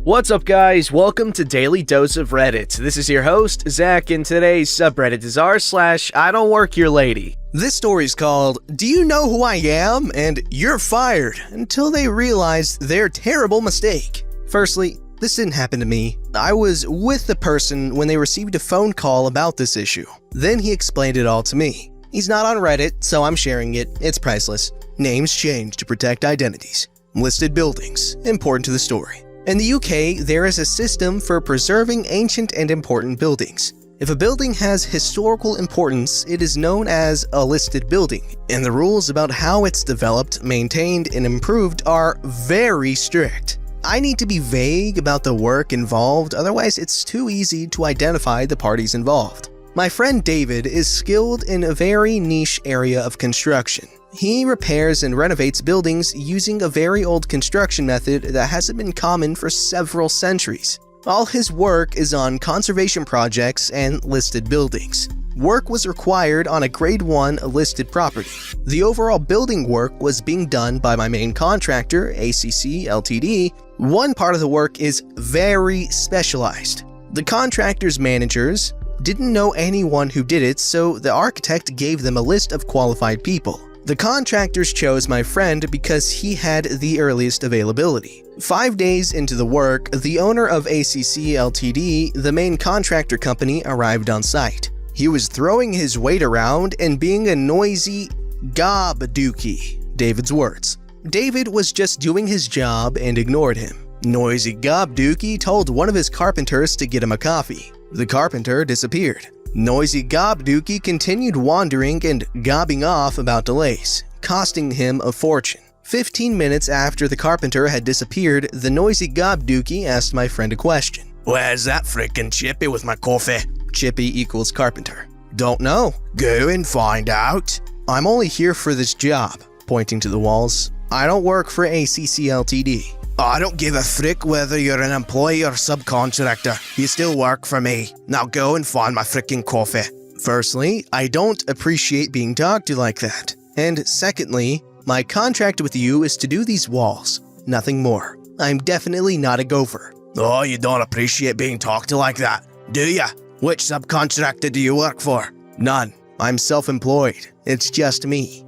What's up, guys? Welcome to Daily Dose of Reddit. This is your host, Zach, and today's subreddit is r/IDontWorkHereLady. This story is called, "Do You Know Who I Am?" and "You're Fired," until they realized their terrible mistake. Firstly, this didn't happen to me. I was with the person when they received a phone call about this issue. Then he explained it all to me. He's not on Reddit, so I'm sharing it. It's priceless. Names changed to protect identities. Listed buildings, important to the story. In the UK, there is a system for preserving ancient and important buildings. If a building has historical importance, it is known as a listed building, and the rules about how it's developed, maintained, and improved are very strict. I need to be vague about the work involved, otherwise it's too easy to identify the parties involved. My friend David is skilled in a very niche area of construction. He repairs and renovates buildings using a very old construction method that hasn't been common for several centuries. All his work is on conservation projects and listed buildings. Work was required on a Grade 1 listed property. The overall building work was being done by my main contractor, ACC Ltd. One part of the work is very specialized. The contractor's managers didn't know anyone who did it, so the architect gave them a list of qualified people. The contractors chose my friend because he had the earliest availability. 5 days into the work, the owner of ACC Ltd., the main contractor company, arrived on site. He was throwing his weight around and being a noisy gobdookie, David's words. David was just doing his job and ignored him. Noisy gobdookie told one of his carpenters to get him a coffee. The carpenter disappeared. Noisy gobdookie continued wandering and gobbing off about delays, costing him a fortune. 15 minutes after the carpenter had disappeared, the noisy gobdookie asked my friend a question. "Where's that frickin' Chippy with my coffee?" Chippy equals carpenter. "Don't know." "Go and find out." "I'm only here for this job," pointing to the walls. "I don't work for ACC Ltd." "I don't give a frick whether you're an employee or subcontractor. You still work for me. Now go and find my frickin' coffee." Firstly, I don't appreciate being talked to like that. And secondly, my contract with you is to do these walls, nothing more. I'm definitely not a gopher. "Oh, you don't appreciate being talked to like that, do ya? Which subcontractor do you work for?" None. I'm self-employed. It's just me.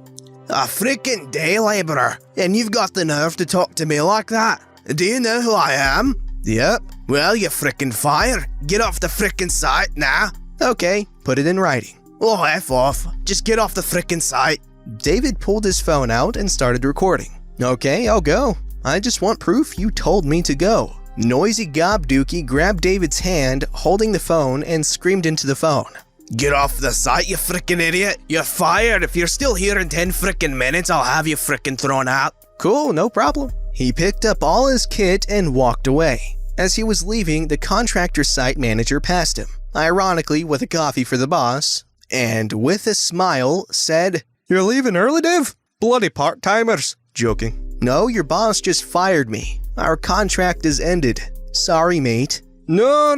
"A frickin' day laborer, and you've got the nerve to talk to me like that? Do you know who I am?" "Yep." "Well, you're frickin' fired. Get off the frickin' site now." "Okay, put it in writing." "Oh, F off. Just get off the frickin' site." David pulled his phone out and started recording. "Okay, I'll go. I just want proof you told me to go." Noisy gobdookie grabbed David's hand, holding the phone, and screamed into the phone. "Get off the site, you frickin' idiot! You're fired! If you're still here in 10 frickin' minutes, I'll have you frickin' thrown out." "Cool, no problem." He picked up all his kit and walked away. As he was leaving, the contractor site manager passed him, ironically with a coffee for the boss, and with a smile said, "You're leaving early, Dave? Bloody part-timers." Joking. "No, your boss just fired me. Our contract is ended. Sorry, mate." No.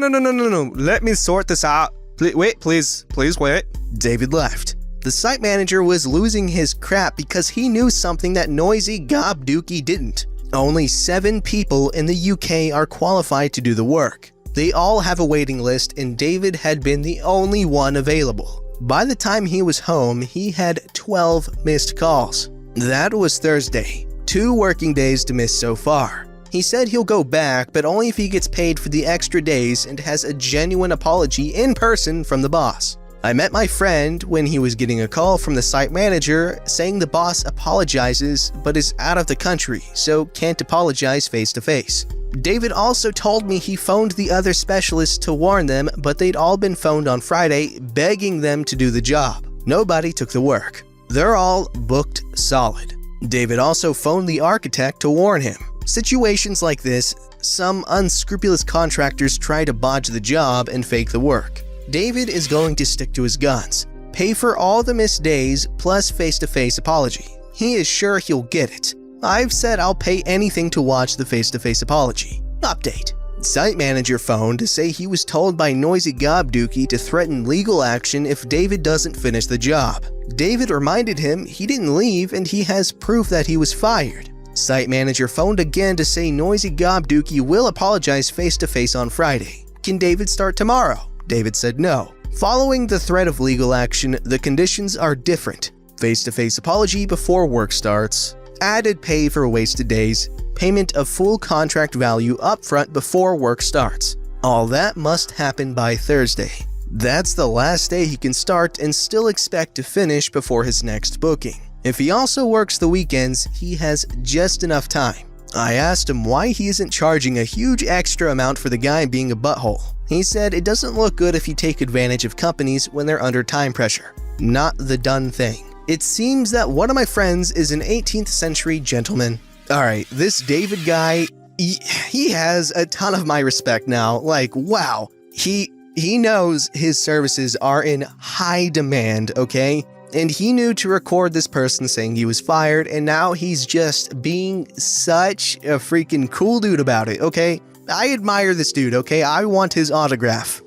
Let me sort this out. Wait, please wait." David left. The site manager was losing his crap because he knew something that noisy gobdookie didn't. Only 7 people in the UK are qualified to do the work. They all have a waiting list, and David had been the only one available. By the time he was home, he had 12 missed calls. That was Thursday. 2 working days to miss so far. He said he'll go back, but only if he gets paid for the extra days and has a genuine apology in person from the boss. I met my friend when he was getting a call from the site manager saying the boss apologizes but is out of the country, so can't apologize face to face. David also told me he phoned the other specialists to warn them, but they'd all been phoned on Friday, begging them to do the job. Nobody took the work. They're all booked solid. David also phoned the architect to warn him. Situations like this, some unscrupulous contractors try to bodge the job and fake the work. David is going to stick to his guns. Pay for all the missed days plus face-to-face apology. He is sure he'll get it. I've said I'll pay anything to watch the face-to-face apology. Update. Site manager phoned to say he was told by noisy gobdookie to threaten legal action if David doesn't finish the job. David reminded him he didn't leave and he has proof that he was fired. Site manager phoned again to say noisy Gobdookie will apologize face-to-face on Friday. Can David start tomorrow? David said no. Following the threat of legal action, the conditions are different. Face-to-face apology before work starts. Added pay for wasted days. Payment of full contract value upfront before work starts. All that must happen by Thursday. That's the last day he can start and still expect to finish before his next booking. If he also works the weekends, he has just enough time. I asked him why he isn't charging a huge extra amount for the guy being a butthole. He said it doesn't look good if you take advantage of companies when they're under time pressure. Not the done thing. It seems that one of my friends is an 18th century gentleman. Alright, this David guy, he has a ton of my respect now. Like, wow. He knows his services are in high demand, okay? And he knew to record this person saying he was fired, and now he's just being such a freaking cool dude about it, okay? I admire this dude, okay? I want his autograph.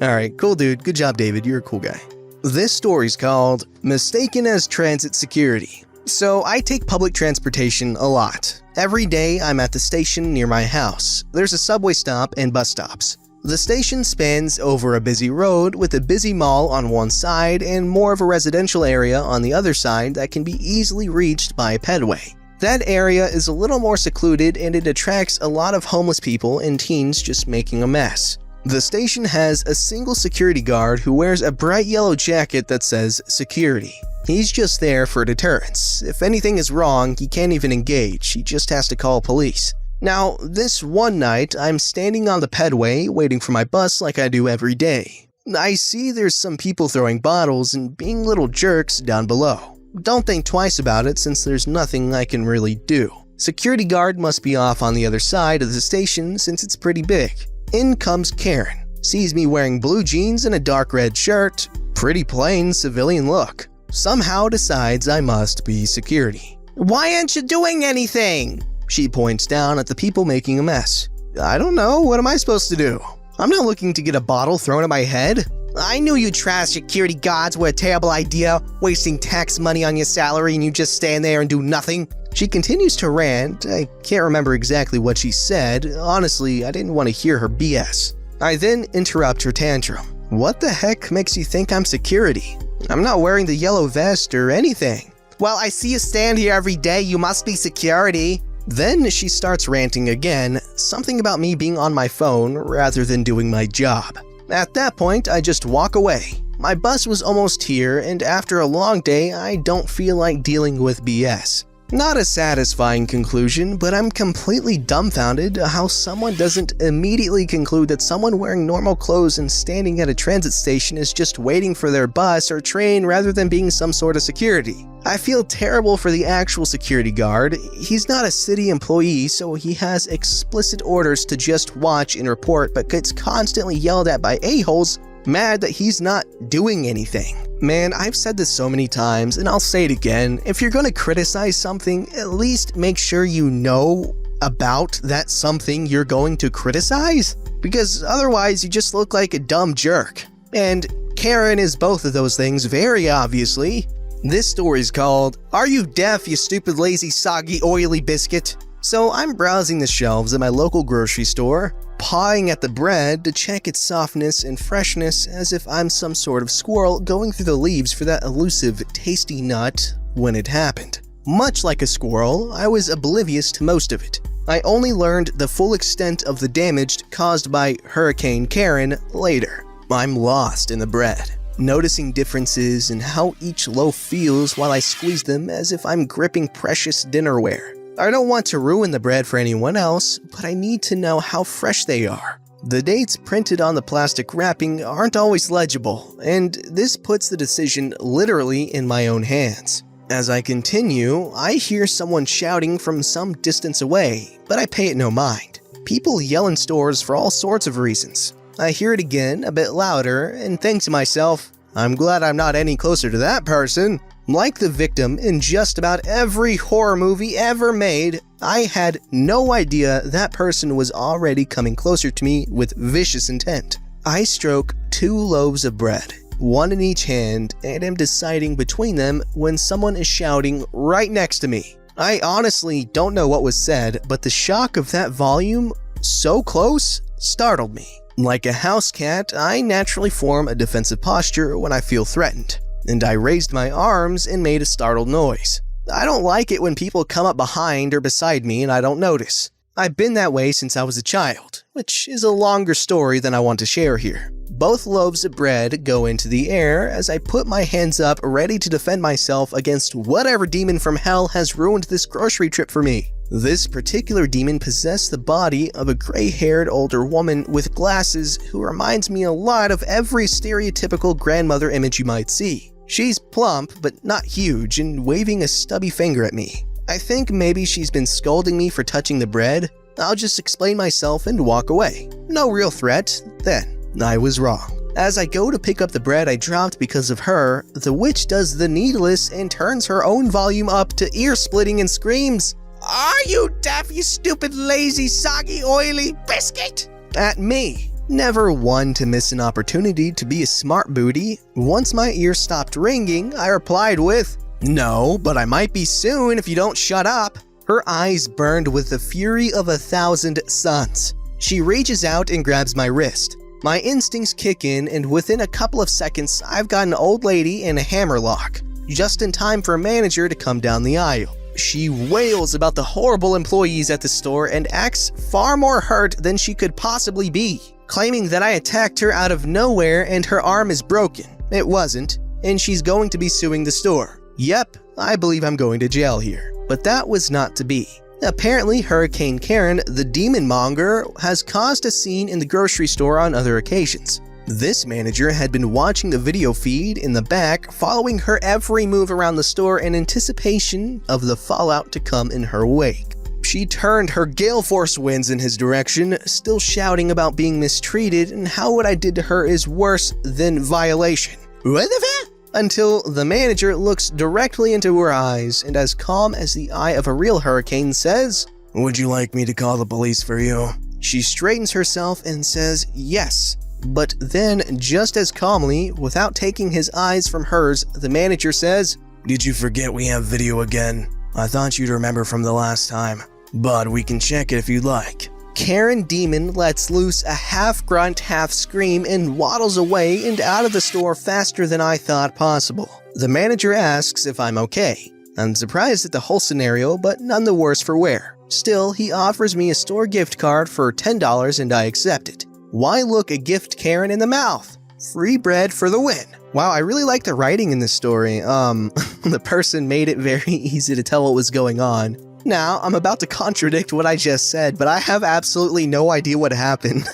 Alright, cool dude. Good job, David. You're a cool guy. This story's called Mistaken as Transit Security. So I take public transportation a lot. Every day I'm at the station near my house. There's a subway stop and bus stops. The station spans over a busy road with a busy mall on one side and more of a residential area on the other side that can be easily reached by a pedway. That area is a little more secluded and it attracts a lot of homeless people and teens just making a mess. The station has a single security guard who wears a bright yellow jacket that says security. He's just there for deterrence. If anything is wrong, he can't even engage, he just has to call police. Now, this one night, I'm standing on the pedway waiting for my bus like I do every day. I see there's some people throwing bottles and being little jerks down below. Don't think twice about it since there's nothing I can really do. Security guard must be off on the other side of the station since it's pretty big. In comes Karen. Sees me wearing blue jeans and a dark red shirt. Pretty plain civilian look. Somehow decides I must be security. "Why aren't you doing anything?" She points down at the people making a mess. "I don't know, what am I supposed to do? I'm not looking to get a bottle thrown at my head." "I knew you trash security guards were a terrible idea, wasting tax money on your salary and you just stand there and do nothing." She continues to rant. I can't remember exactly what she said. Honestly, I didn't want to hear her BS. I then interrupt her tantrum. "What the heck makes you think I'm security? I'm not wearing the yellow vest or anything." "Well, I see you stand here every day, you must be security." Then she starts ranting again, something about me being on my phone rather than doing my job. At that point, I just walk away. My bus was almost here, and after a long day, I don't feel like dealing with BS. Not a satisfying conclusion, but I'm completely dumbfounded how someone doesn't immediately conclude that someone wearing normal clothes and standing at a transit station is just waiting for their bus or train rather than being some sort of security. I feel terrible for the actual security guard. He's not a city employee, so he has explicit orders to just watch and report, but gets constantly yelled at by a-holes mad that he's not doing anything. Man, I've said this so many times, and I'll say it again. If you're gonna criticize something, at least make sure you know about that something you're going to criticize, because otherwise you just look like a dumb jerk. And Karen is both of those things, very obviously. This story's called, "Are You Deaf, You Stupid Lazy Soggy Oily Biscuit?" So I'm browsing the shelves at my local grocery store, pawing at the bread to check its softness and freshness as if I'm some sort of squirrel going through the leaves for that elusive, tasty nut when it happened. Much like a squirrel, I was oblivious to most of it. I only learned the full extent of the damage caused by Hurricane Karen later. I'm lost in the bread, noticing differences in how each loaf feels while I squeeze them as if I'm gripping precious dinnerware. I don't want to ruin the bread for anyone else, but I need to know how fresh they are. The dates printed on the plastic wrapping aren't always legible, and this puts the decision literally in my own hands. As I continue, I hear someone shouting from some distance away, but I pay it no mind. People yell in stores for all sorts of reasons. I hear it again, a bit louder, and think to myself, I'm glad I'm not any closer to that person. Like the victim in just about every horror movie ever made, I had no idea that person was already coming closer to me with vicious intent. I stroke 2 loaves of bread, one in each hand, and am deciding between them when someone is shouting right next to me. I honestly don't know what was said, but the shock of that volume, so close, startled me. Like a house cat, I naturally form a defensive posture when I feel threatened, and I raised my arms and made a startled noise. I don't like it when people come up behind or beside me and I don't notice. I've been that way since I was a child, which is a longer story than I want to share here. Both loaves of bread go into the air as I put my hands up ready to defend myself against whatever demon from hell has ruined this grocery trip for me. This particular demon possessed the body of a gray-haired older woman with glasses who reminds me a lot of every stereotypical grandmother image you might see. She's plump but not huge and waving a stubby finger at me. I think maybe she's been scolding me for touching the bread. I'll just explain myself and walk away. No real threat. Then, I was wrong. As I go to pick up the bread I dropped because of her, the witch does the needless and turns her own volume up to ear-splitting and screams, "Are you deaf, you stupid, lazy, soggy, oily biscuit?" at me. Never one to miss an opportunity to be a smart booty. Once my ears stopped ringing, I replied with, "No, but I might be soon if you don't shut up." Her eyes burned with the fury of 1,000 suns. She reaches out and grabs my wrist. My instincts kick in, and within a couple of seconds, I've got an old lady in a hammerlock, just in time for a manager to come down the aisle. She wails about the horrible employees at the store and acts far more hurt than she could possibly be, claiming that I attacked her out of nowhere and her arm is broken. It wasn't, and she's going to be suing the store. Yep, I believe I'm going to jail here. But that was not to be. Apparently, Hurricane Karen, the demon monger, has caused a scene in the grocery store on other occasions. This manager had been watching the video feed in the back, following her every move around the store in anticipation of the fallout to come in her wake. She turned her gale force winds in his direction, still shouting about being mistreated and how what I did to her is worse than violation. What the fuck? Until the manager looks directly into her eyes and, as calm as the eye of a real hurricane, says, "Would you like me to call the police for you?" She straightens herself and says yes. But then, just as calmly, without taking his eyes from hers, the manager says, "Did you forget we have video again? I thought you'd remember from the last time, but we can check it if you'd like." Karen Demon lets loose a half-grunt, half-scream and waddles away and out of the store faster than I thought possible. The manager asks if I'm okay. I'm surprised at the whole scenario, but none the worse for wear. Still, he offers me a store gift card for $10 and I accept it. Why look a gift Karen in the mouth? Free bread for the win. Wow, I really like the writing in this story. The person made it very easy to tell what was going on. Now, I'm about to contradict what I just said, but I have absolutely no idea what happened.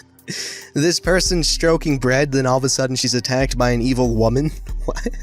This person stroking bread, then all of a sudden she's attacked by an evil woman? What?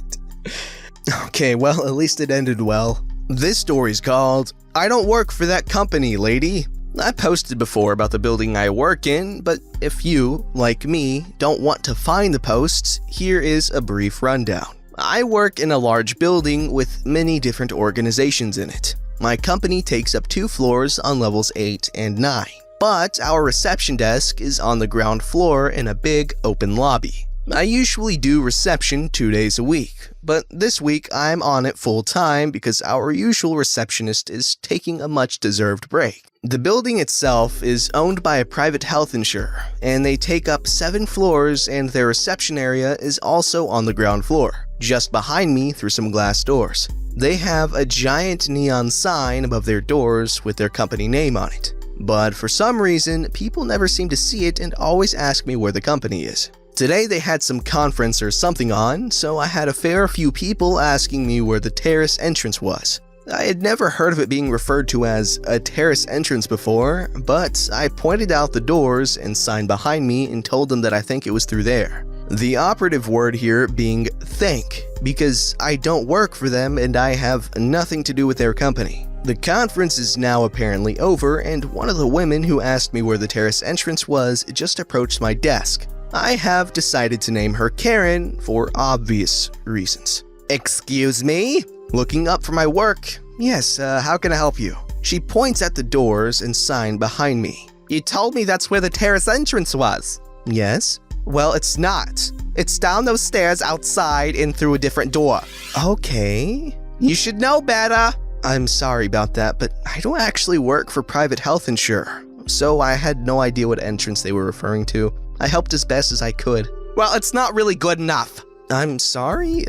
Okay, well, at least it ended well. This story's called, "I Don't Work for That Company, Lady." I posted before about the building I work in, but if you, like me, don't want to find the posts, here is a brief rundown. I work in a large building with many different organizations in it. My company takes up 2 floors on levels 8 and 9, but our reception desk is on the ground floor in a big open lobby. I usually do reception 2 days a week, but this week I'm on it full time because our usual receptionist is taking a much-deserved break. The building itself is owned by a private health insurer, and they take up 7 floors, and their reception area is also on the ground floor, just behind me through some glass doors. They have a giant neon sign above their doors with their company name on it, but for some reason, people never seem to see it and always ask me where the company is. Today they had some conference or something on, so I had a fair few people asking me where the terrace entrance was. I had never heard of it being referred to as a terrace entrance before, but I pointed out the doors and sign behind me and told them that I think it was through there. The operative word here being think, because I don't work for them and I have nothing to do with their company. The conference is now apparently over, and one of the women who asked me where the terrace entrance was just approached my desk. I have decided to name her Karen for obvious reasons. "Excuse me?" Looking up from my work. "Yes, how can I help you?" She points at the doors and sign behind me. "You told me that's where the terrace entrance was." "Yes." "Well, it's not. It's down those stairs outside and through a different door." "Okay." "You should know better." I'm sorry about that, but I don't actually work for private health insurer, so I had no idea what entrance they were referring to. I helped as best as I could. Well, it's not really good enough. I'm sorry?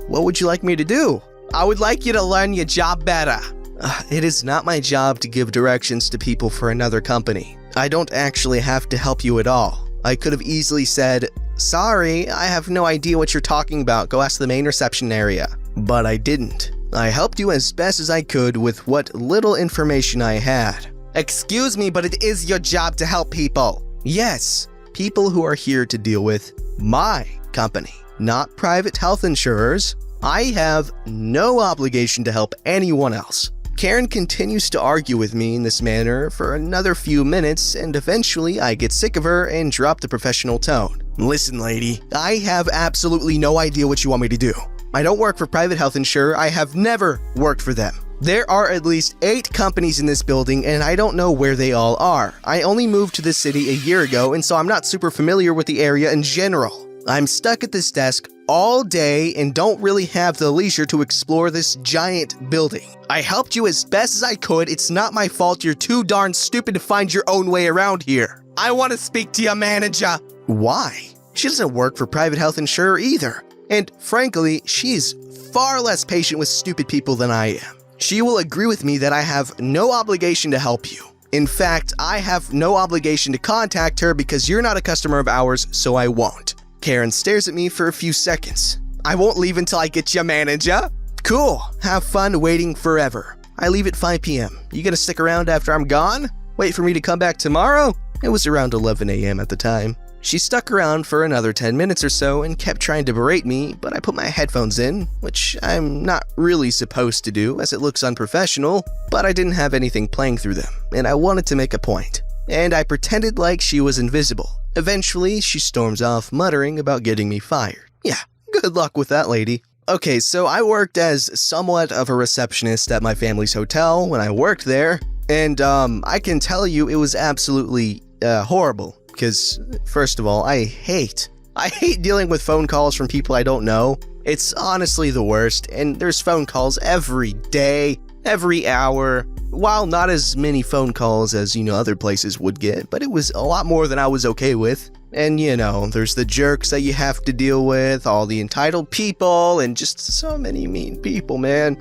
What would you like me to do? I would like you to learn your job better. It is not my job to give directions to people for another company. I don't actually have to help you at all. I could have easily said, sorry, I have no idea what you're talking about. Go ask the main reception area. But I didn't. I helped you as best as I could with what little information I had. Excuse me, but it is your job to help people. Yes, people who are here to deal with my company, not private health insurers. I have no obligation to help anyone else. Karen continues to argue with me in this manner for another few minutes, and eventually I get sick of her and drop the professional tone. Listen, lady, I have absolutely no idea what you want me to do. I don't work for private health insurer. I have never worked for them. There are at least 8 companies in this building, and I don't know where they all are. I only moved to this city a year ago, and so I'm not super familiar with the area in general. I'm stuck at this desk all day and don't really have the leisure to explore this giant building. I helped you as best as I could. It's not my fault you're too darn stupid to find your own way around here. I want to speak to your manager. Why? She doesn't work for private health insurer either. And frankly, she's far less patient with stupid people than I am. She will agree with me that I have no obligation to help you. In fact, I have no obligation to contact her because you're not a customer of ours, so I won't. Karen stares at me for a few seconds. I won't leave until I get your manager. Cool. Have fun waiting forever. I leave at 5 p.m. You gonna stick around after I'm gone? Wait for me to come back tomorrow? It was around 11 a.m. at the time. She stuck around for another 10 minutes or so and kept trying to berate me, but I put my headphones in, which I'm not really supposed to do as it looks unprofessional, but I didn't have anything playing through them, and I wanted to make a point. And I pretended like she was invisible. Eventually, she storms off, muttering about getting me fired. Yeah, good luck with that, lady. Okay, so I worked as somewhat of a receptionist at my family's hotel when I worked there, and I can tell you it was absolutely horrible. Because, first of all, I hate dealing with phone calls from people I don't know. It's honestly the worst, and there's phone calls every day, every hour. While not as many phone calls as, other places would get, but it was a lot more than I was okay with. And, there's the jerks that you have to deal with, all the entitled people, and just so many mean people, man.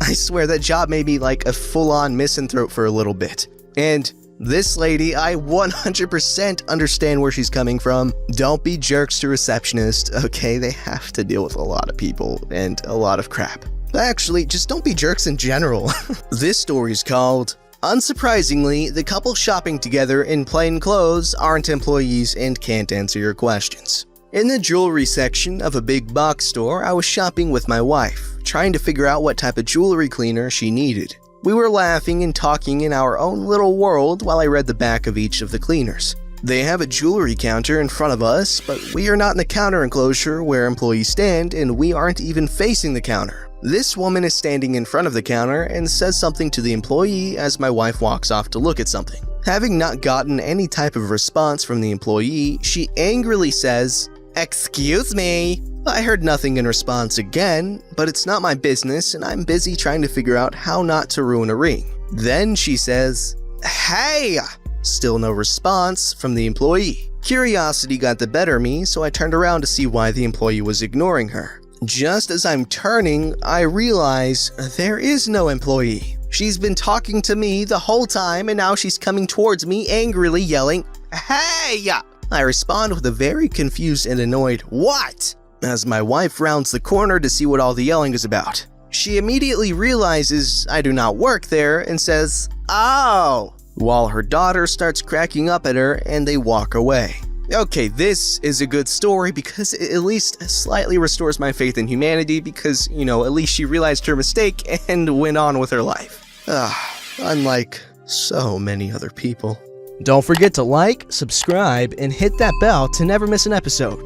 I swear that job made me like a full-on misanthrope for a little bit. And this lady, I 100% understand where she's coming from. Don't be jerks to receptionists, okay? They have to deal with a lot of people and a lot of crap. Actually, just don't be jerks in general. This story's called, Unsurprisingly, the couple shopping together in plain clothes aren't employees and can't answer your questions. In the jewelry section of a big box store, I was shopping with my wife, trying to figure out what type of jewelry cleaner she needed. We were laughing and talking in our own little world while I read the back of each of the cleaners. They have a jewelry counter in front of us, but we are not in the counter enclosure where employees stand, and we aren't even facing the counter. This woman is standing in front of the counter and says something to the employee as my wife walks off to look at something. Having not gotten any type of response from the employee, she angrily says, "Excuse me." I heard nothing in response again, but it's not my business and I'm busy trying to figure out how not to ruin a ring. Then she says, "Hey!" Still no response from the employee. Curiosity got the better of me, so I turned around to see why the employee was ignoring her. Just as I'm turning, I realize there is no employee. She's been talking to me the whole time and now she's coming towards me angrily yelling, "Hey!" I respond with a very confused and annoyed, "What?" as my wife rounds the corner to see what all the yelling is about. She immediately realizes I do not work there and says, "Oh," while her daughter starts cracking up at her and they walk away. Okay, this is a good story because it at least slightly restores my faith in humanity because, at least she realized her mistake and went on with her life. Unlike so many other people. Don't forget to like, subscribe, and hit that bell to never miss an episode.